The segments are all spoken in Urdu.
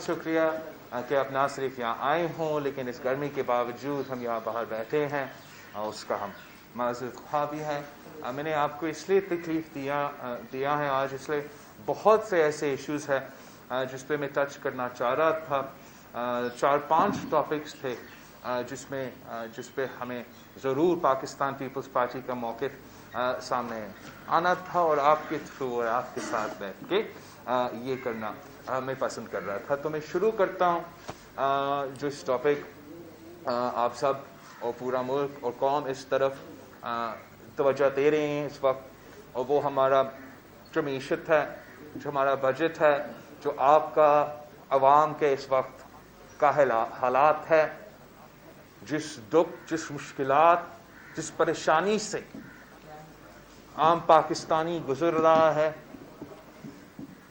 شکریہ کہ آپ نہ صرف یہاں آئے ہوں لیکن اس گرمی کے باوجود ہم یہاں باہر بیٹھے ہیں اور اس کا ہم معذرت خواہ بھی ہیں۔ میں نے آپ کو اس لیے تکلیف دیا ہے آج، اس لیے بہت سے ایسے ایشوز ہیں جس پہ میں ٹچ کرنا چاہ رہا تھا۔ 4-5 ٹاپکس تھے جس پہ ہمیں ضرور پاکستان پیپلز پارٹی کا موقف سامنے آنا تھا اور آپ کے تھرو اور آپ کے ساتھ بیٹھ کے یہ کرنا میں پسند کر رہا تھا۔ تو میں شروع کرتا ہوں جو اس ٹاپک آپ سب اور پورا ملک اور قوم اس طرف توجہ دے رہے ہیں اس وقت، اور وہ ہمارا جو معیشت ہے، جو ہمارا بجٹ ہے، جو آپ کا عوام کے اس وقت کا حالات ہے، جس دکھ، جس مشکلات، جس پریشانی سے عام پاکستانی گزر رہا ہے۔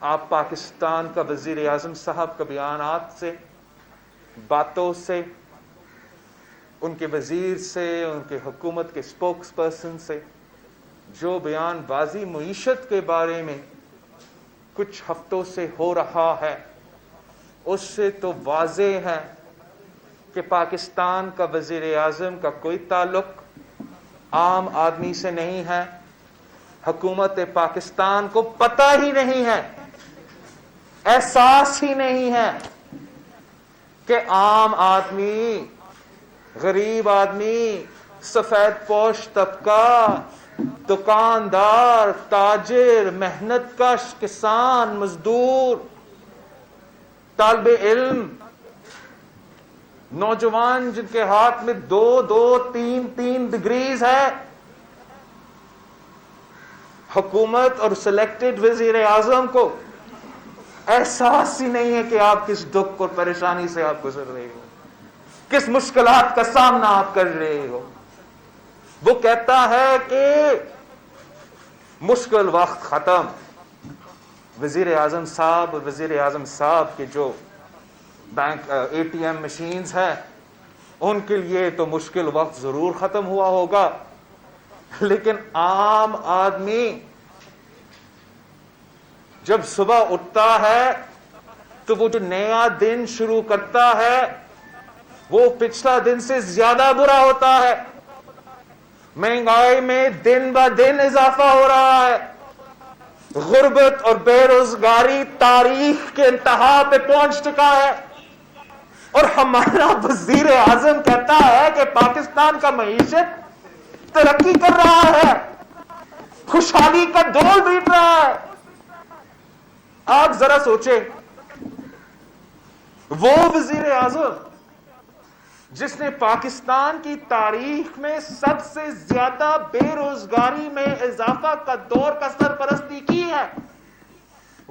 آپ پاکستان کا وزیر اعظم صاحب کا بیانات سے، باتوں سے، ان کے وزیر سے، ان کے حکومت کے اسپوکس پرسن سے جو بیان بازی معیشت کے بارے میں کچھ ہفتوں سے ہو رہا ہے، اس سے تو واضح ہے کہ پاکستان کا وزیر اعظم کا کوئی تعلق عام آدمی سے نہیں ہے۔ حکومت پاکستان کو پتہ ہی نہیں ہے، احساس ہی نہیں ہے کہ عام آدمی، غریب آدمی، سفید پوش طبقہ، دکاندار، تاجر، محنت کش، کسان، مزدور، طالب علم، نوجوان جن کے ہاتھ میں 2-2، 3-3 ڈگریز ہے، حکومت اور سلیکٹڈ وزیر اعظم کو احساس ہی نہیں ہے کہ آپ کس دکھ اور پریشانی سے آپ گزر رہے ہو، کس مشکلات کا سامنا آپ کر رہے ہو۔ وہ کہتا ہے کہ مشکل وقت ختم۔ وزیر اعظم صاحب اور وزیر اعظم صاحب کے جو بینک ATM مشینز ہیں، ان کے لیے تو مشکل وقت ضرور ختم ہوا ہوگا، لیکن عام آدمی جب صبح اٹھتا ہے تو وہ جو نیا دن شروع کرتا ہے وہ پچھلا دن سے زیادہ برا ہوتا ہے۔ مہنگائی میں دن بہ دن اضافہ ہو رہا ہے، غربت اور بے روزگاری تاریخ کے انتہا پہ پہنچ چکا ہے، اور ہمارا وزیر اعظم کہتا ہے کہ پاکستان کا معیشت ترقی کر رہا ہے، خوشحالی کا دور بیت رہا ہے۔ آپ ذرا سوچیں، وہ وزیر اعظم جس نے پاکستان کی تاریخ میں سب سے زیادہ بے روزگاری میں اضافہ کا دور کا سرپرستی کی ہے،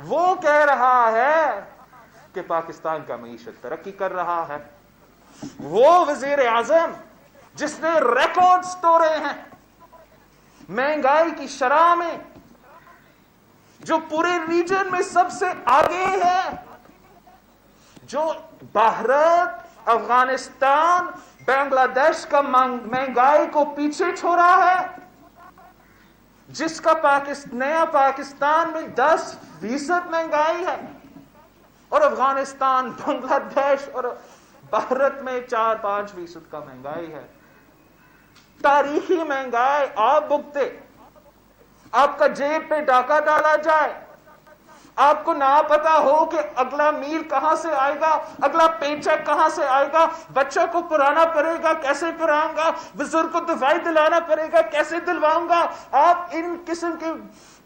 وہ کہہ رہا ہے کہ پاکستان کا معیشت ترقی کر رہا ہے۔ وہ وزیر اعظم جس نے ریکارڈز توڑے ہیں مہنگائی کی شرح میں، جو پورے ریجن میں سب سے آگے ہے، جو بھارت، افغانستان، بنگلہ دیش کا مہنگائی کو پیچھے چھوڑا ہے، جس کا نیا پاکستان میں 10% مہنگائی ہے، اور افغانستان، بنگلہ دیش اور بھارت میں 4-5% کا مہنگائی ہے۔ تاریخی مہنگائی آپ بھگتے، آپ کا جیب پہ ڈاکہ ڈالا جائے، آپ کو نہ پتا ہو کہ اگلا میل کہاں سے آئے گا، اگلا پے چیک کہاں سے آئے گا، بچوں کو پڑھانا پڑے گا کیسے پڑھاؤں گا، بزرگ کو دوائی دلانا پڑے گا کیسے دلواؤں گا، آپ ان قسم کی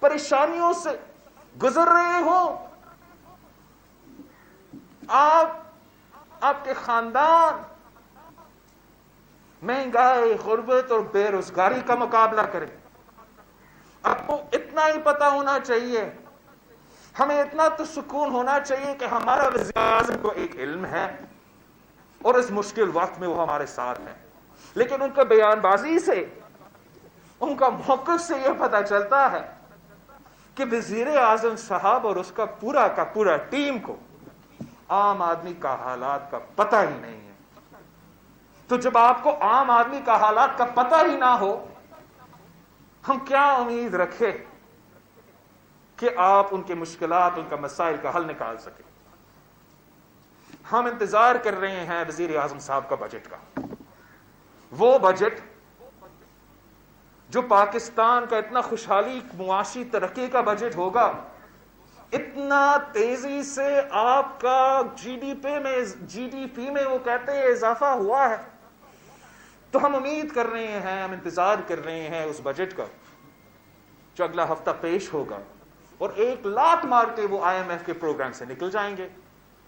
پریشانیوں سے گزر رہے ہو، آپ کے خاندان مہنگائی، غربت اور بے روزگاری کا مقابلہ کریں۔ آپ کو اتنا ہی پتا ہونا چاہیے، ہمیں اتنا تو سکون ہونا چاہیے کہ ہمارا وزیر اعظم کو ایک علم ہے اور اس مشکل وقت میں وہ ہمارے ساتھ ہیں، لیکن ان کا بیان بازی سے، ان کا موقف سے یہ پتا چلتا ہے کہ وزیر اعظم صاحب اور اس کا پورا ٹیم کو عام آدمی کا حالات کا پتہ ہی نہیں ہے۔ تو جب آپ کو عام آدمی کا حالات کا پتہ ہی نہ ہو، ہم کیا امید رکھیں کہ آپ ان کے مشکلات، ان کا مسائل کا حل نکال سکیں۔ ہم انتظار کر رہے ہیں وزیر اعظم صاحب کا بجٹ کا، وہ بجٹ جو پاکستان کا اتنا خوشحالی معاشی ترقی کا بجٹ ہوگا، اتنا تیزی سے آپ کا جی ڈی پی میں وہ کہتے ہیں اضافہ ہوا ہے، تو ہم امید کر رہے ہیں، ہم انتظار کر رہے ہیں اس بجٹ کا جو اگلا ہفتہ پیش ہوگا، اور ایک لات مار کے وہ آئی ایم ایف کے پروگرام سے نکل جائیں گے۔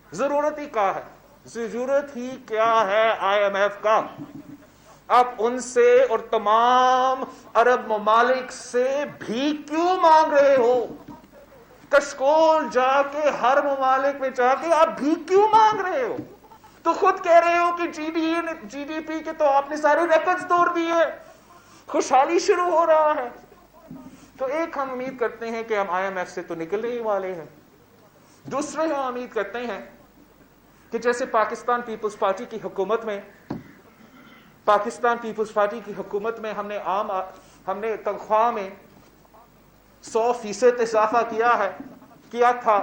ضرورت ہی کیا ہے، ضرورت ہی کیا ہے آئی ایم ایف کا؟ آپ ان سے اور تمام عرب ممالک سے بھی کیوں مانگ رہے ہو؟ کشکول جا کے ہر ممالک میں جا کے آپ بھی کیوں مانگ رہے ہو؟ تو خود کہہ رہے ہو کہ جی ڈی پی کے تو آپ نے سارے ریکارڈز توڑ دیے، خوشحالی شروع ہو رہا ہے۔ تو ایک ہم امید کرتے ہیں کہ ہم آئی ایم ایف سے تو نکلنے ہی والے ہیں، دوسرے ہم امید کرتے ہیں کہ جیسے پاکستان پیپلز پارٹی کی حکومت میں ہم نے تنخواہ میں 100% اضافہ کیا تھا،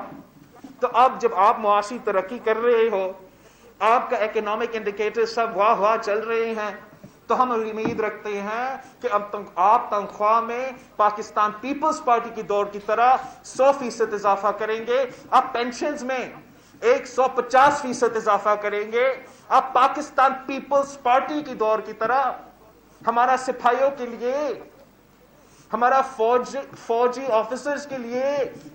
تو اب جب آپ معاشی ترقی کر رہے ہو، آپ کا اکنامک انڈیکیٹر سب واہ چل رہے ہیں، تو ہم امید رکھتے ہیں کہ اب آپ تنخواہ میں پاکستان پیپلز پارٹی کی دور کی طرح 100% اضافہ کریں گے، آپ پینشنز میں 150% اضافہ کریں گے، آپ پاکستان پیپلز پارٹی کی دور کی طرح ہمارا سپاہیوں کے لیے، ہمارا فوجی آفیسرز کے لیے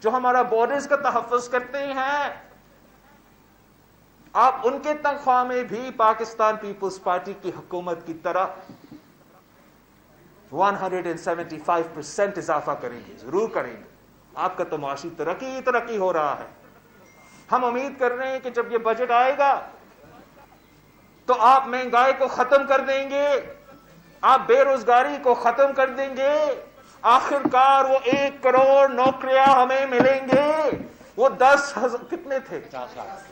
جو ہمارا بارڈرز کا تحفظ کرتے ہیں، آپ ان کے تنخواہ میں بھی پاکستان پیپلز پارٹی کی حکومت کی طرح 175% اضافہ کریں گے، ضرور کریں گے۔ آپ کا تو معاشی ترقی ہو رہا ہے۔ ہم امید کر رہے ہیں کہ جب یہ بجٹ آئے گا تو آپ مہنگائی کو ختم کر دیں گے، آپ بے روزگاری کو ختم کر دیں گے، آخر کار وہ 1 کروڑ نوکریاں ہمیں ملیں گے، وہ 10,000 کتنے تھے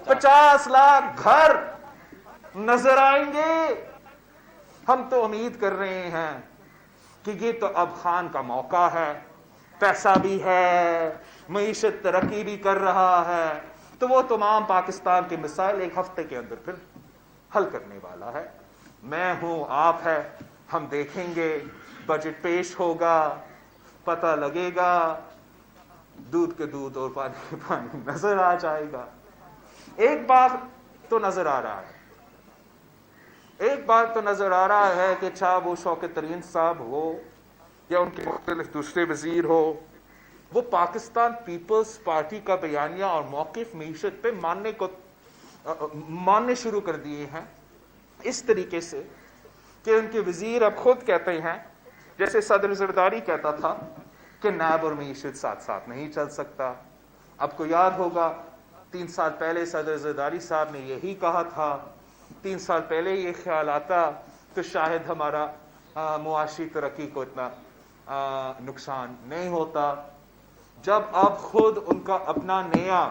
50 لاکھ گھر نظر آئیں گے۔ ہم تو امید کر رہے ہیں کہ یہ تو اب خان کا موقع ہے، پیسہ بھی ہے، معیشت ترقی بھی کر رہا ہے، تو وہ تمام پاکستان کے مسائل ایک ہفتے کے اندر پھر حل کرنے والا ہے۔ میں ہوں، آپ ہے، ہم دیکھیں گے، بجٹ پیش ہوگا، پتہ لگے گا، دودھ کے دودھ اور پانی کے پانی نظر آ جائے گا۔ ایک بات تو نظر آ رہا ہے کہ چاہے وہ شوکت ترین صاحب ہو یا ان کے مختلف دوسرے وزیر ہو، وہ پاکستان پیپلز پارٹی کا بیانیہ اور موقف معیشت پہ ماننے شروع کر دیے ہیں، اس طریقے سے کہ ان کے وزیر اب خود کہتے ہیں، جیسے صدر زرداری کہتا تھا کہ نیب اور معیشت ساتھ ساتھ نہیں چل سکتا۔ آپ کو یاد ہوگا 3 سال پہلے صدر زرداری صاحب نے یہی کہا تھا، 3 سال پہلے یہ خیال آتا تو شاید ہمارا معاشی ترقی کو اتنا نقصان نہیں ہوتا۔ جب اب خود ان کا اپنا نیا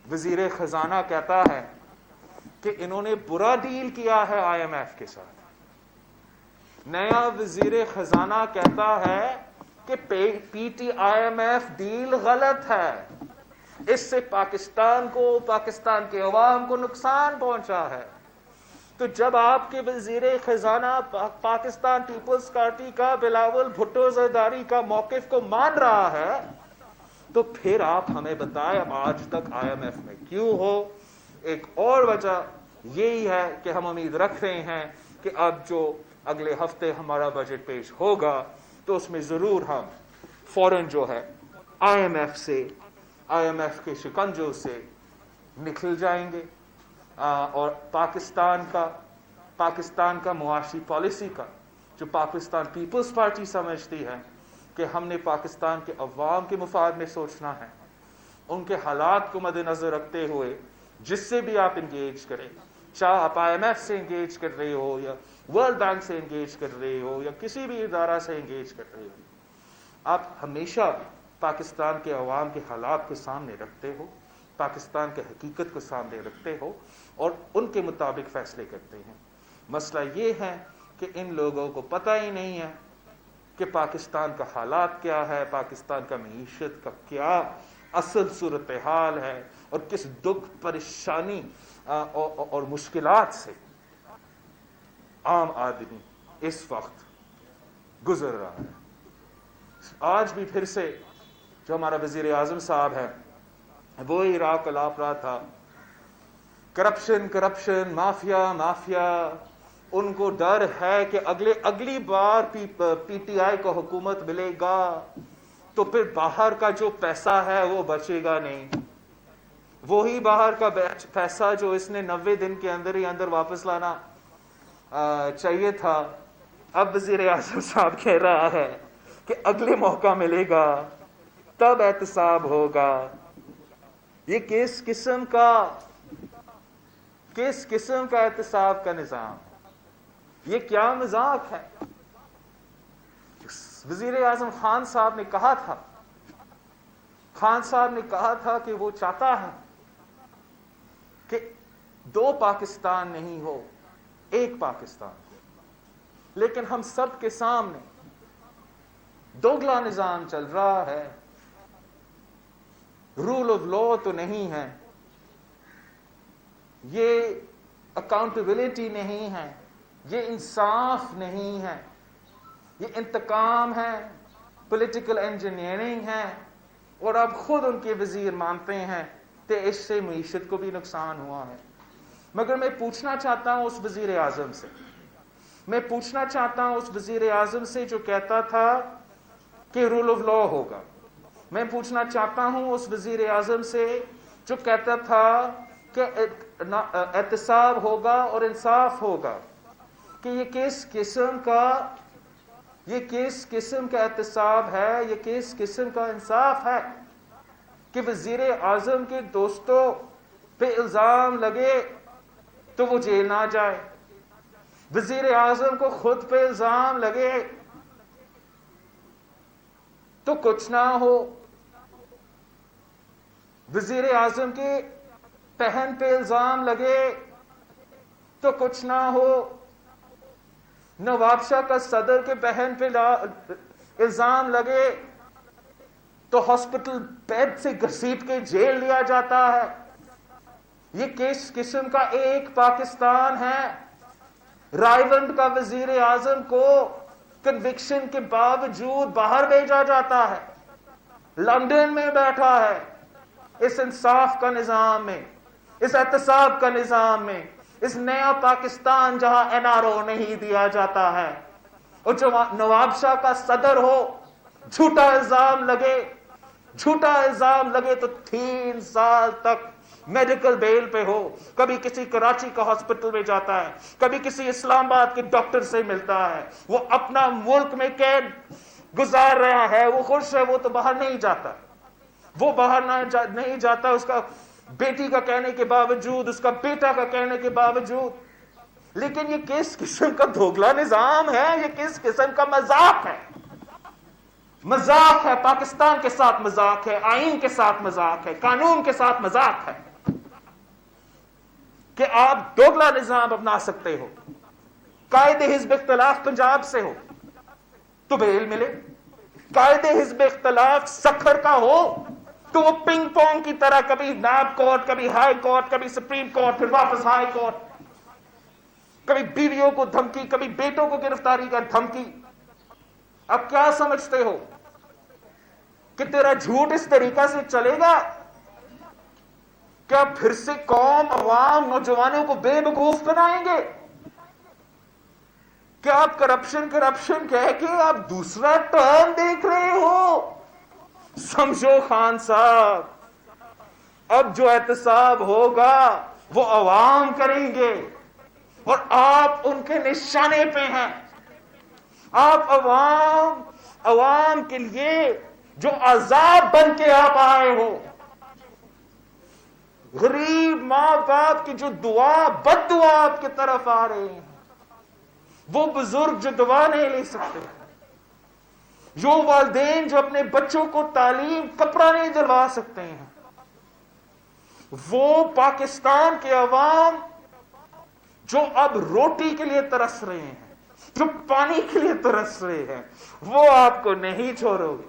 وزیر خزانہ کہتا ہے کہ انہوں نے برا ڈیل کیا ہے آئی ایم ایف کے ساتھ، نیا وزیر خزانہ کہتا ہے کہ PTI M F deal غلط ہے، اس سے پاکستان کے عوام کو نقصان پہنچا ہے، تو جب آپ کے وزیر خزانہ پاکستان پیپلز پارٹی کا بلاول بھٹو زرداری کا موقف کو مان رہا ہے، تو پھر آپ ہمیں بتائیں اب آج تک آئی ایم ایف میں کیوں ہو؟ ایک اور وجہ یہی ہے کہ ہم امید رکھ رہے ہیں کہ اب جو اگلے ہفتے ہمارا بجٹ پیش ہوگا تو اس میں ضرور ہم فوراً جو ہے آئی ایم ایف کے شکنجوں سے نکل جائیں گے، اور پاکستان کا معاشی پالیسی کا جو پاکستان پیپلز پارٹی سمجھتی ہے کہ ہم نے پاکستان کے عوام کے مفاد میں سوچنا ہے، ان کے حالات کو مد نظر رکھتے ہوئے جس سے بھی آپ انگیج کریں، چاہے آپ آئی ایم ایف سے انگیج کر رہے ہو یا ورلڈ بینک سے انگیج کر رہے ہو یا کسی بھی ادارہ سے انگیج کر رہے ہو، آپ ہمیشہ پاکستان کے عوام کے حالات کو سامنے رکھتے ہو، پاکستان کے حقیقت کو سامنے رکھتے ہو اور ان کے مطابق فیصلے کرتے ہیں۔ مسئلہ یہ ہے کہ ان لوگوں کو پتہ ہی نہیں ہے کہ پاکستان کا حالات کیا ہے، پاکستان کا معیشت کا کیا اصل صورتحال ہے اور کس دکھ پریشانی اور مشکلات سے عام آدمی اس وقت گزر رہا ہے. آج بھی پھر سے جو ہمارا وزیر اعظم صاحب ہے وہی راہ کلاپ رہا تھا، کرپشن، مافیا. ان کو ڈر ہے کہ اگلی بار پی ٹی آئی کو حکومت ملے گا تو پھر باہر کا جو پیسہ ہے وہ بچے گا نہیں. وہی باہر کا پیسہ جو اس نے 90 دن کے اندر ہی اندر واپس لانا چاہیے تھا، اب وزیر اعظم صاحب کہہ رہا ہے کہ اگلے موقع ملے گا تب احتساب ہوگا. یہ کس قسم کا احتساب کا نظام؟ یہ کیا مذاق ہے؟ وزیر اعظم خان صاحب نے کہا تھا کہ وہ چاہتا ہے کہ 2 پاکستان نہیں ہو، 1 پاکستان. لیکن ہم سب کے سامنے دوگلا نظام چل رہا ہے، رول آف لا تو نہیں ہے، یہ اکاؤنٹیبلٹی نہیں ہے، یہ انصاف نہیں ہے، یہ انتقام ہے، پولیٹیکل انجینئرنگ ہے. اور اب خود ان کے وزیر مانتے ہیں کہ اس سے معیشت کو بھی نقصان ہوا ہے. مگر میں پوچھنا چاہتا ہوں اس وزیر اعظم سے جو کہتا تھا کہ رول آف لا ہوگا. میں پوچھنا چاہتا ہوں اس وزیر اعظم سے جو کہتا تھا کہ احتساب ہوگا اور انصاف ہوگا، کہ یہ کس قسم کا احتساب ہے، یہ کس قسم کا انصاف ہے کہ وزیر اعظم کے دوستوں پہ الزام لگے تو وہ جیل نہ جائے، وزیر اعظم کو خود پہ الزام لگے تو کچھ نہ ہو، وزیر اعظم کی بہن پہ الزام لگے تو کچھ نہ ہو، نواب شاہ کا صدر کے بہن پہ الزام لگے تو ہاسپٹل بیڈ سے گھسیٹ کے جیل لیا جاتا ہے. یہ کس قسم کا ایک پاکستان ہے؟ رائیونڈ کا وزیر اعظم کو کنوکشن کے باوجود باہر بھیجا جاتا ہے، لندن میں بیٹھا ہے. اس انصاف کا نظام میں، اس احتساب کا نظام میں، اس نیا پاکستان جہاں این آر او نہیں دیا جاتا ہے، اور جو نواب شاہ کا صدر ہو، جھوٹا الزام لگے تو 3 سال تک میڈیکل بیل پہ ہو، کبھی کسی کراچی کا ہاسپٹل میں جاتا ہے، کبھی کسی اسلام آباد کے ڈاکٹر سے ملتا ہے، وہ اپنا ملک میں قید گزار رہا ہے، وہ خوش ہے، وہ تو باہر نہیں جاتا، نہیں جاتا، اس کا بیٹی کا کہنے کے باوجود، اس کا بیٹا کا کہنے کے باوجود. لیکن یہ کس قسم کا دوگلا نظام ہے؟ یہ کس قسم کا مذاق ہے؟ پاکستان کے ساتھ مذاق ہے، آئین کے ساتھ مذاق ہے، قانون کے ساتھ مذاق ہے کہ آپ دوگلا نظام اپنا سکتے ہو. قائد حزب اختلاف پنجاب سے ہو تو بیل ملے، قائد حزب اختلاف سکھر کا ہو تو وہ پنگ پونگ کی طرح کبھی نیب کورٹ، کبھی ہائی کورٹ، کبھی سپریم کورٹ، پھر واپس ہائی کورٹ، کبھی بیویوں کو دھمکی، کبھی بیٹوں کو گرفتاری کا دھمکی. اب کیا سمجھتے ہو کہ تیرا جھوٹ اس طریقہ سے چلے گا؟ کیا پھر سے قوم، عوام، نوجوانوں کو بے وقوف بنائیں گے؟ کیا آپ کرپشن کہہ کے آپ دوسرا ٹرم دیکھ رہے ہو؟ سمجھو خان صاحب، اب جو احتساب ہوگا وہ عوام کریں گے اور آپ ان کے نشانے پہ ہیں. آپ عوام کے لیے جو عذاب بن کے آپ آئے ہو، غریب ماں باپ کی جو بد دعا آپ کی طرف آ رہے ہیں، وہ بزرگ جو دعا نہیں لے سکتے، جو والدین جو اپنے بچوں کو تعلیم کپڑا نہیں دلوا سکتے ہیں، وہ پاکستان کے عوام جو اب روٹی کے لیے ترس رہے ہیں، جو پانی کے لیے ترس رہے ہیں، وہ آپ کو نہیں چھوڑو گے.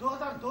2002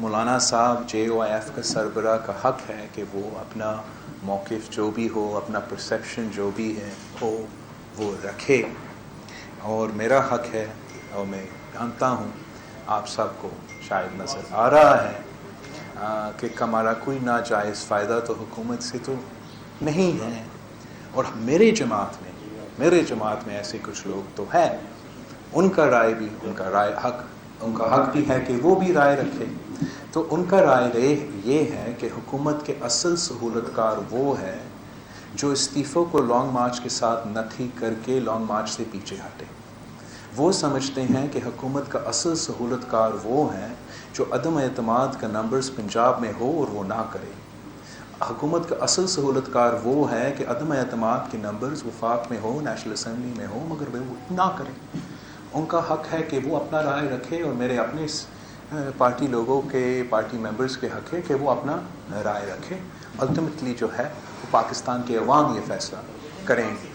مولانا صاحب JOIF کا سربراہ کا حق ہے کہ وہ اپنا موقف جو بھی ہو, اپنا پرسیپشن جو بھی ہے ہو, وہ رکھے, اور میرا حق ہے, اور میں جانتا ہوں آپ سب کو شاید نظر آ رہا ہے کہ ہمارا کوئی ناجائز فائدہ تو حکومت سے تو نہیں ہے, اور میرے جماعت میں ایسے کچھ لوگ تو ہیں, ان کا رائے بھی, ان کا حق بھی ہے کہ وہ بھی رائے رکھے. تو ان کا رائے یہ ہے کہ حکومت کے اصل سہولت کار وہ ہے جو استعفوں کو لانگ مارچ کے ساتھ نتھی کر کے لانگ مارچ سے پیچھے ہٹے. وہ سمجھتے ہیں کہ حکومت کا اصل سہولت کار وہ ہے جو عدم اعتماد کا نمبرز پنجاب میں ہو اور وہ نہ کرے. حکومت کا اصل سہولت کار وہ ہے کہ عدم اعتماد کے نمبرز وفاق میں ہو, نیشنل اسمبلی میں ہو, مگر وہ نہ کرے. ان کا حق ہے کہ وہ اپنا رائے رکھے, اور میرے اپنے پارٹی لوگوں کے, پارٹی ممبرز کے حق ہے کہ وہ اپنا رائے رکھے. الٹیمیٹلی جو ہے وہ پاکستان کے عوام یہ فیصلہ کریں گے.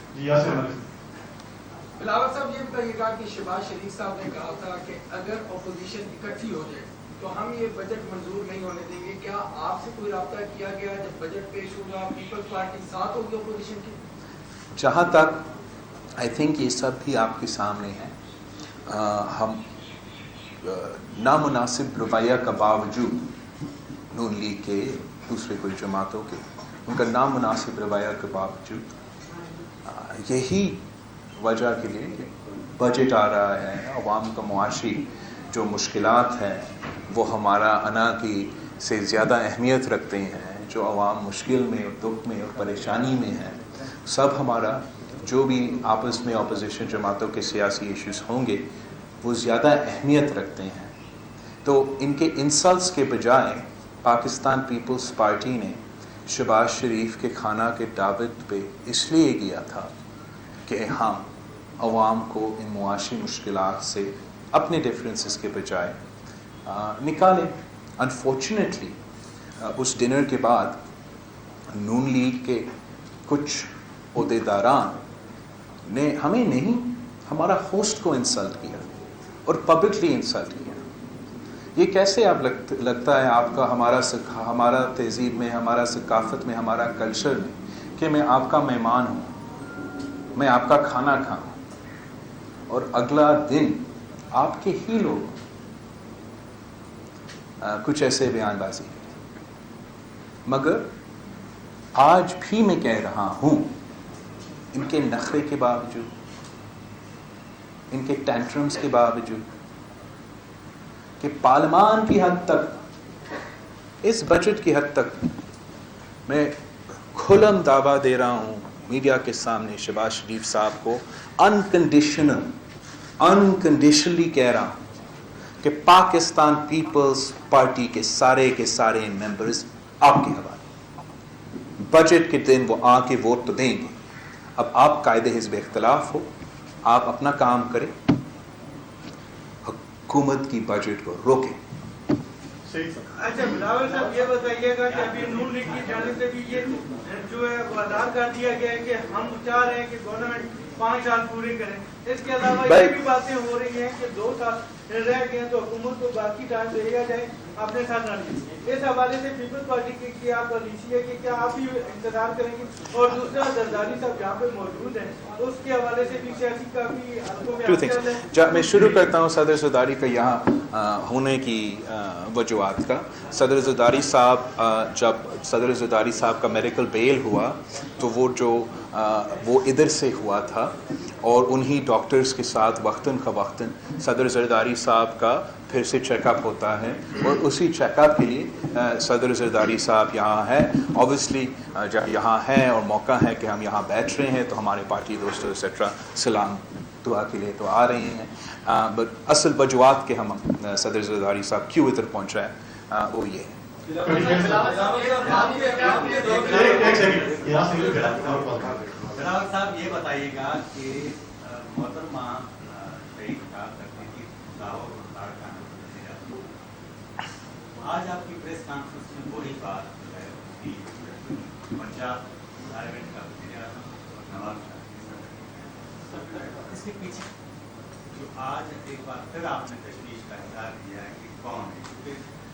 بلاول صاحب یہ بتائیے گا کہ شہباز شریف صاحب نے کہا تھا کہ اگر اپوزیشن اکٹھی ہو جائے تو ہم یہ بجٹ منظور نہیں ہونے دیں گے. کیا آپ سے کوئی رابطہ کیا گیا جب بجٹ پیش ہوگا, پیپلز پارٹی ساتھ ہوگی اپوزیشن کی؟ جہاں تک آئی تھنک یہ سب بھی آپ کے سامنے ہے. ہم نامناسب رویہ کا باوجود نون لیگ کے, دوسرے کوئی جماعتوں کے, ان کا نامناسب رویہ کے باوجود یہی وجہ کے لیے کہ بجٹ آ رہا ہے, عوام کا معاشی جو مشکلات ہیں وہ ہمارا انا کی سے زیادہ اہمیت رکھتے ہیں, جو عوام مشکل میں اور دکھ میں اور پریشانی میں ہیں, سب ہمارا جو بھی آپس میں اپوزیشن جماعتوں کے سیاسی ایشوز ہوں گے وہ زیادہ اہمیت رکھتے ہیں. تو ان کے انسلٹس کے بجائے پاکستان پیپلز پارٹی نے شہباز شریف کے خانہ کے دعوت پہ اس لیے کیا تھا کہ ہم عوام کو ان معاشی مشکلات سے اپنے ڈفرینسز کے بجائے نکالیں. انفارچونیٹلی اس ڈنر کے بعد نون لیگ کے کچھ عہدیداران نے ہمیں نہیں, ہمارا ہوسٹ کو انسلٹ کیا اور پبلکلی انسلٹ کیا. یہ کیسے آپ لگتا ہے آپ کا ہمارا تہذیب میں, ہمارا ثقافت میں, ہمارا کلچر میں کہ میں آپ کا مہمان ہوں, میں آپ کا کھانا کھاؤں اور اگلا دن آپ کے ہی لوگ کچھ ایسے بیان بازی کریں. مگر آج بھی میں کہہ رہا ہوں, ان کے نخرے کے باوجود, ان کے ٹینٹرمز کے باوجود, کہ پارلیمان کی حد تک, اس بجٹ کی حد تک میں کھلم دعویٰ دے رہا ہوں میڈیا کے سامنے شہباز شریف صاحب کو انکنڈیشنلی کہہ رہا ہوں کہ پاکستان پیپلز پارٹی کے سارے ممبرز آپ کے حوالے. بجٹ کے دن وہ آ کے ووٹ تو دیں گے. اب آپ قائد حزب اختلاف ہو, آپ اپنا کام کریں, حکومت کی بجٹ کو روکیں. اچھا بلاول صاحب یہ بتائیے گا کہ ابھی نون لیگ کی جانب سے بھی یہ جو ہے وہ اعلان کر دیا گیا ہے کہ ہم چاہ رہے ہیں کہ گورنمنٹ 5 سال پورے کریں. اس کے علاوہ یہ بھی باتیں ہو رہی ہیں کہ 2 سال رہ گئے ہیں تو حکومت کو باقی ٹائم دے دیا جائے اپنے ساتھ نہ لیں. اس حوالے سے پیپلز پارٹی کی آپ پالیسی ہے کہ کیا آپ بھی انتظار کریں گے؟ اور دوسرا زرداری صاحب جہاں پہ موجود ہیں اس کے حوالے سے بھی سیاسی کافی حلقوں میں میں شروع کرتا ہوں صدر زرداری کا یہاں ہونے کی وجوہات کا. صدر زرداری صاحب, جب صدر زرداری صاحب کا میڈیکل بیل ہوا تو وہ ادھر سے ہوا تھا, اور انہی ڈاکٹرز کے ساتھ وقتاً فوقتاً صدر زرداری صاحب کا پھر سے چیک اپ ہوتا ہے, اور اسی چیک اپ کے لیے صدر زرداری صاحب یہاں ہے. اوبویسلی جب یہاں ہے اور موقع ہے کہ ہم یہاں بیٹھ رہے ہیں تو ہمارے پارٹی دوستوں ایٹسٹرا سلام دعا کے لیے تو آ رہے ہیں. بٹ اصل وجوہات کہ ہم صدر زرداری صاحب کیوں ادھر پہنچ رہے ہیں وہ یہ ہے. بلاول صاحب یہ بتائیے گا کہ محترمہ شریف کا تکنیکی دعوت آج آپ کی پریس کانفرنس میں وہی بات جو ہے کہ پنجاب پارلیمنٹ کا وزیر اعظم نواز شریف, اس کے پیچھے جو آج ایک بار پھر آپ نے تشویش کا اظہار کیا ہے کہ کون ہے, کیونکہ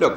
Look,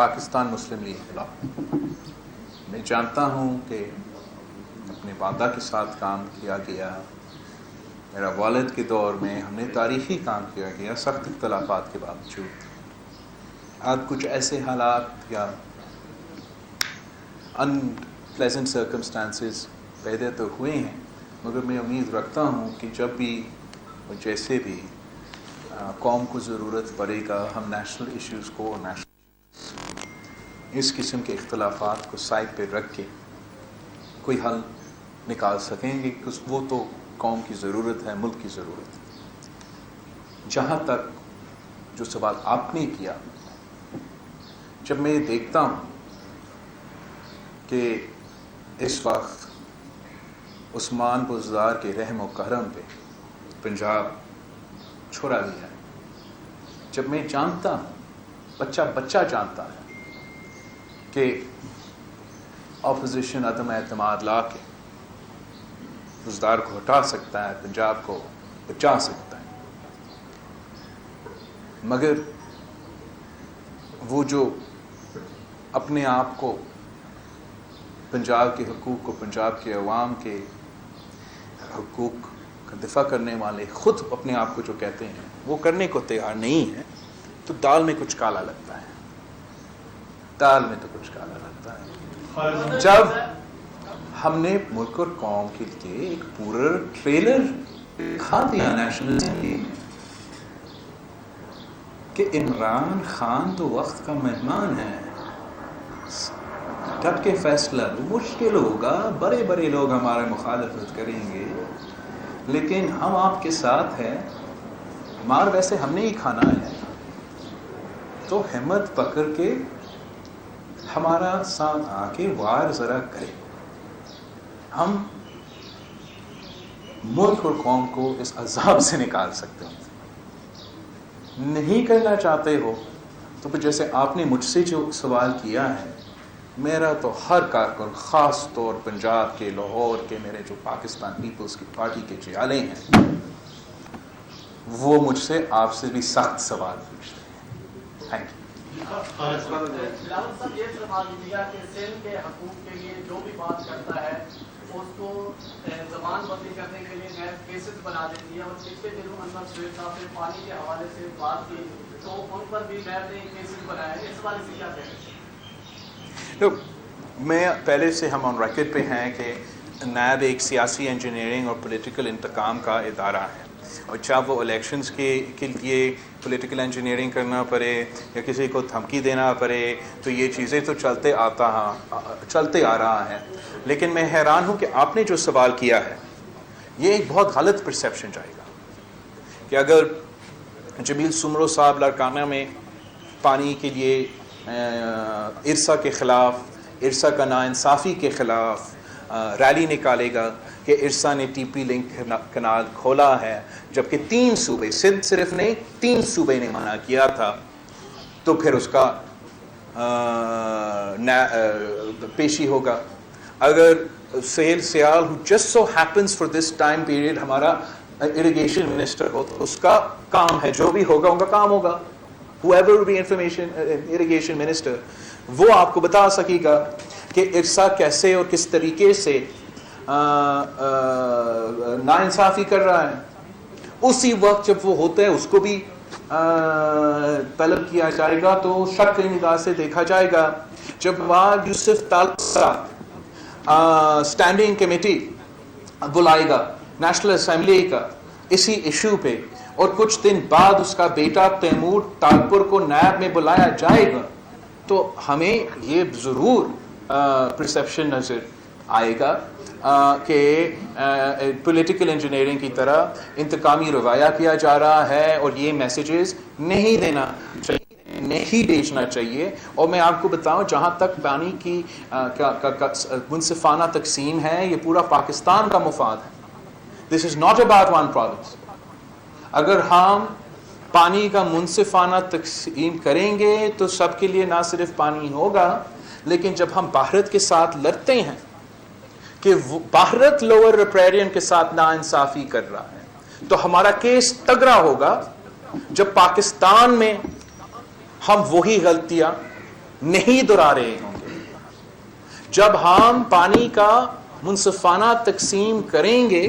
پاکستان مسلم لیگ خلاف میں جانتا ہوں کہ اپنے والدہ کے ساتھ کام کیا گیا، میرا والد کے دور میں ہم نے تاریخی کام کیا گیا سخت اختلافات کے باوجود. آج کچھ ایسے حالات یا unpleasant circumstances پیدا تو ہوئے ہیں، مگر میں امید رکھتا ہوں کہ جب بھی جیسے بھی قوم کو ضرورت پڑے گا ہم نیشنل ایشوز کو اس قسم کے اختلافات کو سائڈ پہ رکھ کے کوئی حل نکال سکیں گے، وہ تو قوم کی ضرورت ہے، ملک کی ضرورت ہے. جہاں تک جو سوال آپ نے کیا، جب میں دیکھتا ہوں کہ اس وقت عثمان بزدار کے رحم و کرم پہ پنجاب چھوڑا گیا ہے، جب میں جانتا ہوں، بچہ جانتا ہے کہ اپوزیشن عدم اعتماد لا کے بزدار کو ہٹا سکتا ہے، پنجاب کو بچا سکتا ہے، مگر وہ جو اپنے آپ کو پنجاب کے حقوق کو، پنجاب کے عوام کے حقوق کا دفاع کرنے والے خود اپنے آپ کو جو کہتے ہیں وہ کرنے کو تیار نہیں ہے، تو دال میں کچھ کالا لگتا ہے، دال میں تو کچھ کالا لگتا ہے. جب ہم نے ملک اور قوم کے لیے ایک پورا ٹریلر دکھا دیا نیشنل اسمبلی میں کہ عمران خان تو وقت کا مہمان ہے، ڈٹ کے فیصلہ مشکل ہوگا، بڑے بڑے لوگ ہمارے مخالفت کریں گے، لیکن ہم آپ کے ساتھ ہیں، مار ویسے ہم نے ہی کھانا ہے، تو ہمت پکڑ کے ہمارا ساتھ آ کے وار ذرا کرے، ہم ملک اور قوم کو اس عذاب سے نکال سکتے ہیں. نہیں کرنا چاہتے ہو تو پھر جیسے آپ نے مجھ سے جو سوال کیا ہے، میرا تو ہر کارکن، خاص طور پنجاب کے، لاہور کے میرے جو پاکستان پیپلز کی پارٹی کے چیالے ہیں، وہ مجھ سے آپ سے بھی سخت سوال پوچھتے ہیں. Thank you. بلاول صاحب یہ فرما دیجیے کہ سندھ کے حقوق کے لیے جو بھی بات کرتا ہے اس کو زبان بندی کرنے کے لیے نیب کیسز بنا دیتی ہے، اور پچھلے دنوں انور سہیل صاحب نے پانی کے حوالے سے بات کی تو ان پر بھی نیب نے کیسز بنایا ہے، اس حوالے سے کیا کہیں؟ میں پہلے سے ہم آن ریکارڈ پہ ہیں کہ نیب ایک سیاسی انجینئرنگ اور پولیٹیکل انتقام کا ادارہ ہے، اور چاہے وہ الیکشنز کے لیے پولیٹیکل انجینئرنگ کرنا پڑے یا کسی کو دھمکی دینا پڑے، تو یہ چیزیں تو چلتے آ رہا ہے. لیکن میں حیران ہوں کہ آپ نے جو سوال کیا ہے یہ ایک بہت غلط پرسیپشن جائے گا کہ اگر جمیل سمرو صاحب لاڑکانہ میں پانی کے لیے ارسا کے خلاف، ارسا کا ناانصافی کے خلاف ریلی نکالے گا کہ ارسا نے ٹی پی لنک کنال کھولا ہے، جبکہ 3 صوبے، سندھ صرف نہیں 3 صوبے نے منع کیا تھا، تو پھر اس کا پیشی ہوگا. اگر سہیل سیال who just so happens for this time period ہمارا اریگیشن منسٹر ہو تو اس کا کام ہے، جو بھی ہوگا ان کا کام ہوگا، whoever will be irrigation minister، وہ آپ کو بتا سکے گا کہ ارسا کیسے اور کس طریقے سے ناانصافی کر رہا ہے. اسی وقت جب وہ ہوتا ہے اس کو بھی طلب کیا جائے گا، تو شک کی نگاہ سے دیکھا جائے گا. جب وہاں یوسف طالسا اسٹینڈنگ کمیٹی بلائے گا نیشنل اسمبلی کا اسی ایشو پہ، اور کچھ دن بعد اس کا بیٹا تیمور ٹالپور کو نیب میں بلایا جائے گا، تو ہمیں یہ ضرور پرسیپشن نظر آئے گا کہ پولیٹیکل انجینئرنگ کی طرح انتقامی رویہ کیا جا رہا ہے، اور یہ میسیجز نہیں دینا چاہیے، نہیں بھیجنا چاہیے. اور میں آپ کو بتاؤں، جہاں تک پانی کی منصفانہ تقسیم ہے، یہ پورا پاکستان کا مفاد ہے. This is not about one province. اگر ہم پانی کا منصفانہ تقسیم کریں گے تو سب کے لیے نہ صرف پانی ہوگا، لیکن جب ہم بھارت کے ساتھ لڑتے ہیں کہ بھارت لوور ریپیرین کے ساتھ ناانصافی کر رہا ہے، تو ہمارا کیس تگڑا ہوگا جب پاکستان میں ہم وہی غلطیاں نہیں دہرا ہوں گے. جب ہم پانی کا منصفانہ تقسیم کریں گے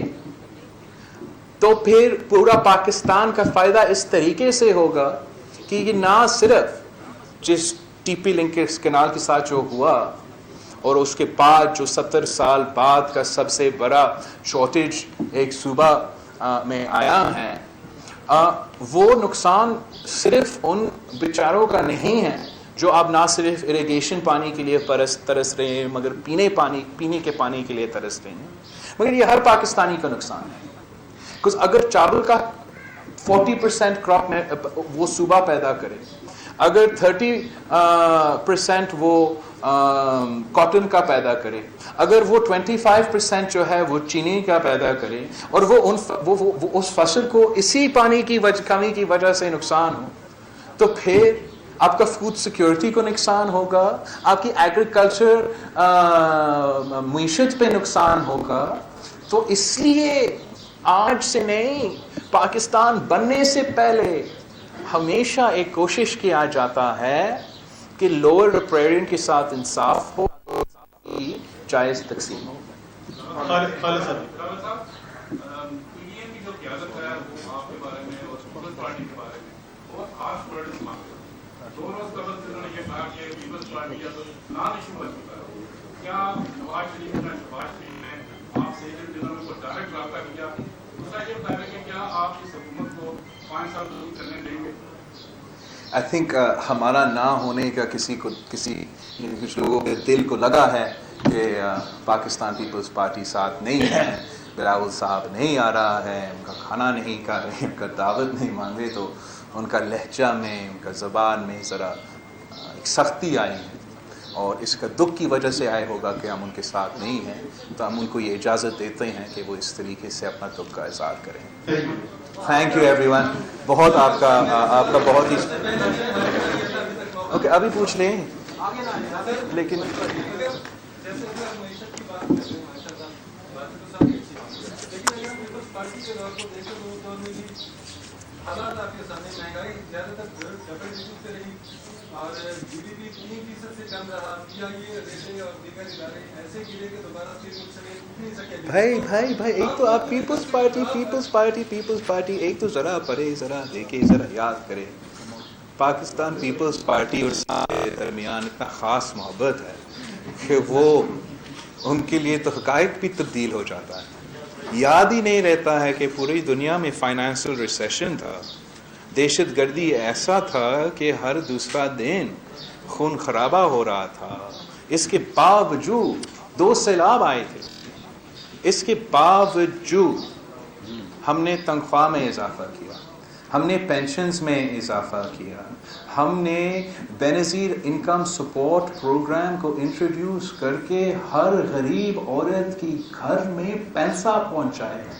تو پھر پورا پاکستان کا فائدہ اس طریقے سے ہوگا کہ یہ نہ صرف جس ٹی پی لنک کینال کے ساتھ جو ہوا اور اس کے بعد جو 70 سال بعد کا سب سے بڑا شارٹیج ایک صوبہ میں آیا ہے، وہ نقصان صرف ان بیچاروں کا نہیں ہے جو اب نہ صرف اریگیشن پانی کے لیے ترس رہے ہیں مگر پینے کے پانی کے لیے ترس رہے ہیں، مگر یہ ہر پاکستانی کا نقصان ہے. اگر چاول کا 40% کراپ میں وہ صوبہ پیدا کرے، اگر 30% وہ کاٹن کا پیدا کرے، اگر وہ 25% جو ہے وہ چینی کا پیدا کرے، اور وہ اس فصل کو اسی پانی کی کمی کی وجہ سے نقصان ہو، تو پھر آپ کا فوڈ سیکیورٹی کو نقصان ہوگا، آپ کی ایگریکلچر معیشت پہ نقصان ہوگا. تو اس لیے آج سے نہیں، پاکستان بننے سے پہلے ہمیشہ ایک کوشش کیا جاتا ہے کہ لوور ریپیرین کے ساتھ انصاف ہو، جائز تقسیم ہو. آئی تھنک ہمارا نہ ہونے کا کچھ لوگوں کے دل کو لگا ہے کہ پاکستان پیپلز پارٹی ساتھ نہیں ہے، بلاول صاحب نہیں آ رہا ہے، ان کا کھانا نہیں کھا رہے، ان کا دعوت نہیں مانگے، تو ان کا لہجہ میں، ان کا زبان میں ذرا ایک سختی آئی ہے، اور اس کا دکھ کی وجہ سے آئے ہوگا کہ ہم ان کے ساتھ نہیں ہیں. تو ہم ان کو یہ اجازت دیتے ہیں کہ وہ اس طریقے سے اپنا دکھ کا اظہار کریں. Thank you every one. بہت آپ کا بہت ہی اوکے، ابھی پوچھ لیں لیکن حالات آپ کے سامنے، مہنگائی زیادہ تر ڈبل ڈجٹ سے رہی اور جی ڈی پی 3% سے کم رہا. ریٹیں اور دیگر ادارے ایسے گرے کہ دوبارہ نہیں سکے. بھائی ایک تو آپ پیپلز پارٹی ایک تو ذرا پڑھے، ذرا دیکھے، ذرا یاد کرے. پاکستان پیپلز پارٹی اور کے درمیان اتنا خاص محبت ہے کہ وہ ان کے لیے تو حقائق بھی تبدیل ہو جاتا ہے. یاد ہی نہیں رہتا ہے کہ پوری دنیا میں فائنانشل ریسیشن تھا، دہشت گردی ایسا تھا کہ ہر دوسرا دن خون خرابہ ہو رہا تھا. اس کے باوجود 2 سیلاب آئے تھے، اس کے باوجود ہم نے تنخواہ میں اضافہ کیا، ہم نے پینشنز میں اضافہ کیا، ہم نے بینظیر انکم سپورٹ پروگرام کو انٹروڈیوس کر کے ہر غریب عورت کی گھر میں پیسہ پہنچایا.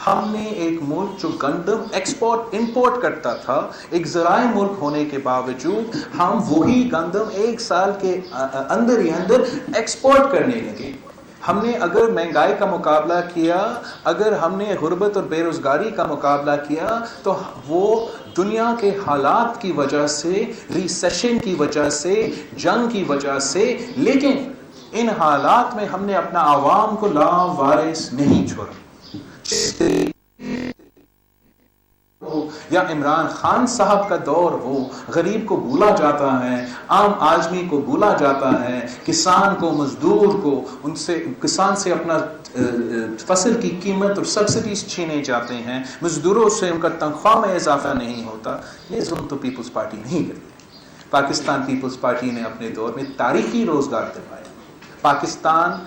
ہم نے ایک ملک جو گندم ایکسپورٹ امپورٹ کرتا تھا، ایک زرعی ملک ہونے کے باوجود ہم وہی گندم 1 سال کے اندر ہی اندر ایکسپورٹ کرنے لگے. ہم نے اگر مہنگائی کا مقابلہ کیا، اگر ہم نے غربت اور بے روزگاری کا مقابلہ کیا، تو وہ دنیا کے حالات کی وجہ سے، ریسیشن کی وجہ سے، جنگ کی وجہ سے، لیکن ان حالات میں ہم نے اپنا عوام کو لاوارث نہیں چھوڑا. یا عمران خان صاحب کا دور ہو، غریب کو بھولا جاتا ہے، عام آدمی کو بھولا جاتا ہے، کسان کو، مزدور کو، کسان سے اپنا فصل کی قیمت اور سبسڈیز چھینے جاتے ہیں، مزدوروں سے ان کا تنخواہ میں اضافہ نہیں ہوتا. یہ ظلم تو پیپلز پارٹی نہیں کرتی. پاکستان پیپلز پارٹی نے اپنے دور میں تاریخی روزگار دلوایا. پاکستان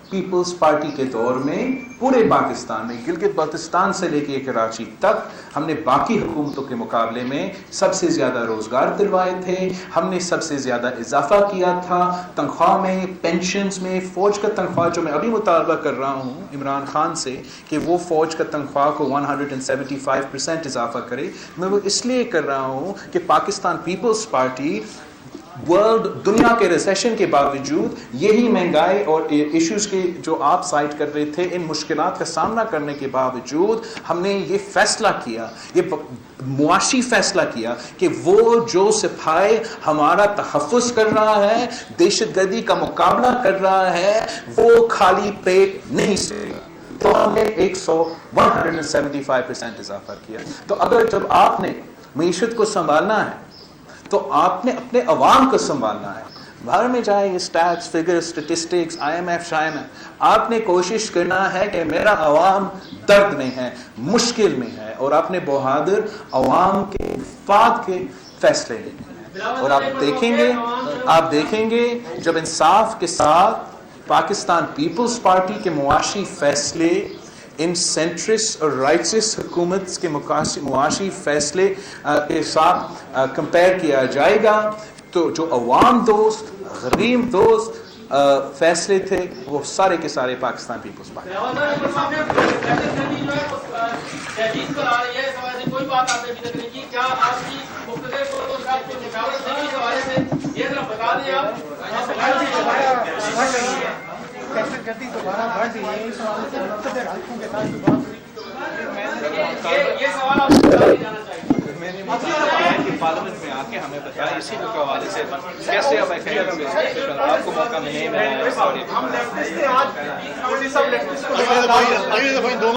پیپلز پارٹی کے دور میں پورے پاکستان میں، گلگت بلتستان سے لے کے کراچی تک، ہم نے باقی حکومتوں کے مقابلے میں سب سے زیادہ روزگار دلوائے تھے. ہم نے سب سے زیادہ اضافہ کیا تھا تنخواہ میں، پینشنز میں. فوج کا تنخواہ جو میں ابھی مطالبہ کر رہا ہوں عمران خان سے کہ وہ فوج کا تنخواہ کو 175% اضافہ کرے، میں وہ اس لیے کر رہا ہوں کہ پاکستان پیپلز پارٹی ورلڈ دنیا کے ریسیشن کے باوجود یہی مہنگائی اور ایشوز کے جو آپ سائٹ کر رہے تھے، ان مشکلات کا سامنا کرنے کے باوجود ہم نے یہ فیصلہ کیا، یہ معاشی فیصلہ کیا کہ وہ جو سپاہی ہمارا تحفظ کر رہا ہے، دہشت گردی کا مقابلہ کر رہا ہے، وہ خالی پیٹ نہیں سوئے گا. تو ہم نے 175% اضافہ کیا. تو اگر جب آپ نے معیشت کو سنبھالنا ہے تو آپ نے اپنے عوام کو سنبھالنا ہے. باہر میں جائیں، یہ سٹیٹس، فگر، اسٹیٹسٹکس، IMF شائن ہے، آپ نے کوشش کرنا ہے کہ میرا عوام درد میں ہے، مشکل میں ہے، اور آپ نے بہادر عوام کے مفاد کے فیصلے لینے ہیں. اور آپ دیکھیں گے جب انصاف کے ساتھ پاکستان پیپلز پارٹی کے معاشی فیصلے ان سینٹرسٹ اور رائٹسٹ حکومت کے معاشی فیصلے کے ساتھ کمپیئر کیا جائے گا، تو جو عوام دوست، غریب دوست فیصلے تھے وہ سارے کے سارے پاکستان پیپلز پارٹی. پارلیمنٹ میں آ کے ہمیں بتایا اسی کے حوالے سے کیسے آپ کو موقع نہیں ملا.